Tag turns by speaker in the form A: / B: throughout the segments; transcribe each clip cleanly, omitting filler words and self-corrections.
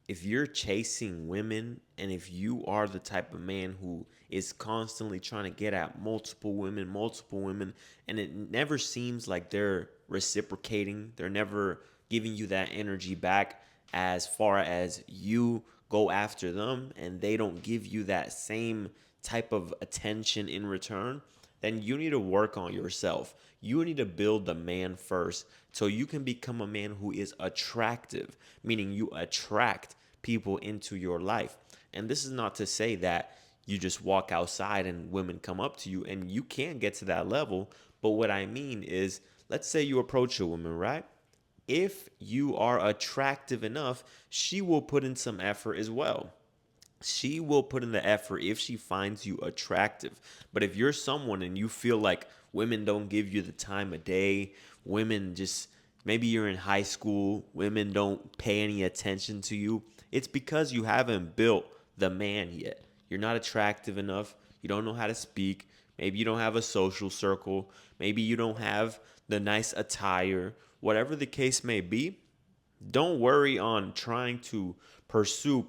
A: if you're chasing women and if you are the type of man who is constantly trying to get at multiple women, and it never seems like they're reciprocating, they're never giving you that energy back as far as you go after them and they don't give you that same type of attention in return, then you need to work on yourself. You need to build the man first so you can become a man who is attractive, meaning you attract people into your life. And this is not to say that you just walk outside and women come up to you, and you can get to that level. But what I mean is, let's say you approach a woman, right? If you are attractive enough, she will put in some effort as well. She will put in the effort if she finds you attractive. But if you're someone and you feel like women don't give you the time of day, women just, maybe you're in high school, women don't pay any attention to you, it's because you haven't built the man yet. You're not attractive enough. You don't know how to speak. Maybe you don't have a social circle. Maybe you don't have the nice attire. Whatever the case may be, don't worry on trying to pursue.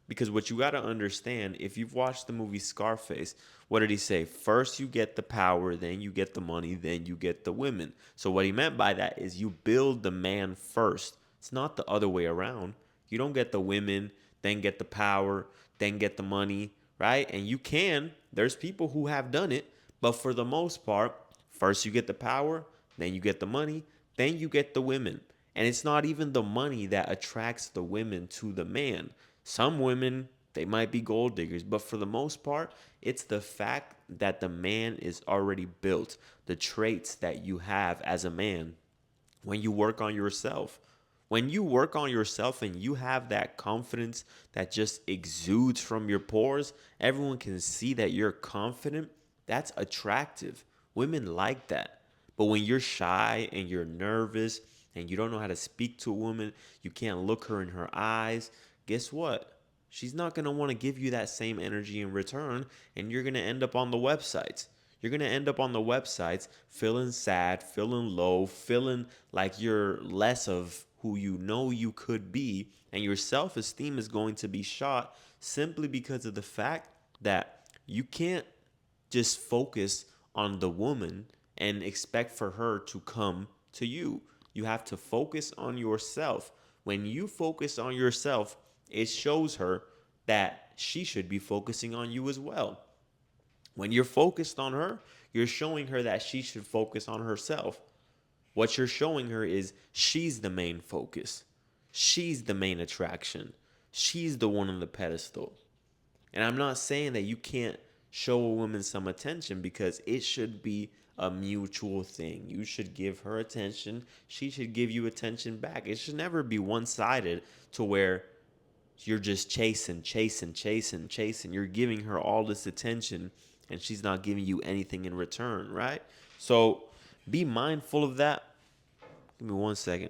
A: Because what you got to understand, if you've watched the movie Scarface, what did he say? First, you get the power, then you get the money, then you get the women. So, what he meant by that is you build the man first. It's not the other way around. You don't get the women, then get the power, then get the money, right? And you can. There's people who have done it. But for the most part, first you get the power, then you get the money, then you get the women. And it's not even the money that attracts the women to the man. Some women, they might be gold diggers, but for the most part, it's the fact that the man is already built, the traits that you have as a man when you work on yourself. When you work on yourself and you have that confidence that just exudes from your pores, everyone can see that you're confident. That's attractive. Women like that. But when you're shy and you're nervous and you don't know how to speak to a woman, you can't look her in her eyes, guess what? She's not going to want to give you that same energy in return, and you're going to end up on the websites. You're going to end up on the websites feeling sad, feeling low, feeling like you're less of who you know you could be, and your self esteem is going to be shot simply because of the fact that you can't just focus on the woman and expect for her to come to you. You have to focus on yourself. When you focus on yourself, it shows her that she should be focusing on you as well. When you're focused on her, you're showing her that she should focus on herself. What you're showing her is she's the main focus. She's the main attraction. She's the one on the pedestal. And I'm not saying that you can't show a woman some attention, because it should be a mutual thing. You should give her attention. She should give you attention back. It should never be one sided to where you're just chasing. You're giving her all this attention and she's not giving you anything in return, right? So be mindful of that. Give me 1 second.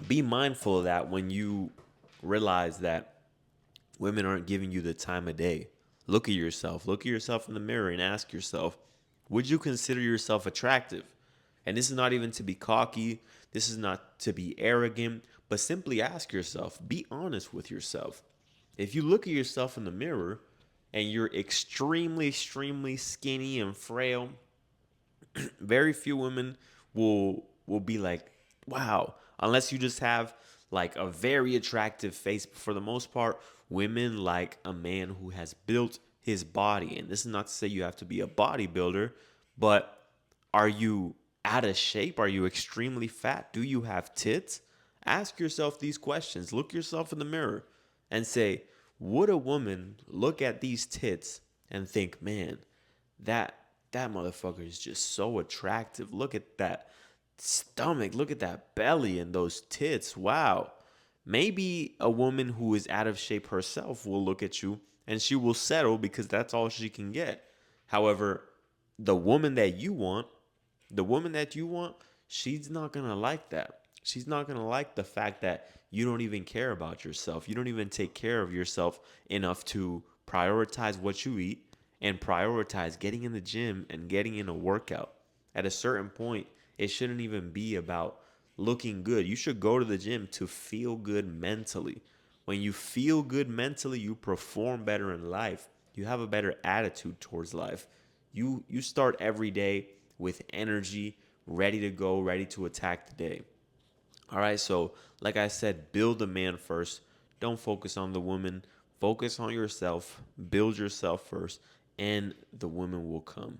A: Be mindful of that when you realize that women aren't giving you the time of day. Look at yourself. Look at yourself in the mirror and ask yourself, would you consider yourself attractive? And this is not even to be cocky. This is not to be arrogant, but simply ask yourself, be honest with yourself. If you look at yourself in the mirror and you're extremely skinny and frail, very few women will be like, wow, unless you just have like a very attractive face. But for the most part, women like a man who has built his body. And this is not to say you have to be a bodybuilder, but are you out of shape? Are you extremely fat? Do you have tits? Ask yourself these questions. Look yourself in the mirror and say, would a woman look at these tits and think, man, that that motherfucker is just so attractive. Look at that stomach. Look at that belly and those tits. Wow. Maybe a woman who is out of shape herself will look at you and she will settle because that's all she can get. However, the woman that you want, the woman that you want, she's not going to like that. She's not going to like the fact that you don't even care about yourself. You don't even take care of yourself enough to prioritize what you eat and prioritize getting in the gym and getting in a workout. At a certain point, it shouldn't even be about looking good. You should go to the gym to feel good mentally. When you feel good mentally, you perform better in life. You have a better attitude towards life. You start every day with energy, ready to go, ready to attack the day. All right, so like I said, build the man first. Don't focus on the woman. Focus on yourself. Build yourself first, and the women will come.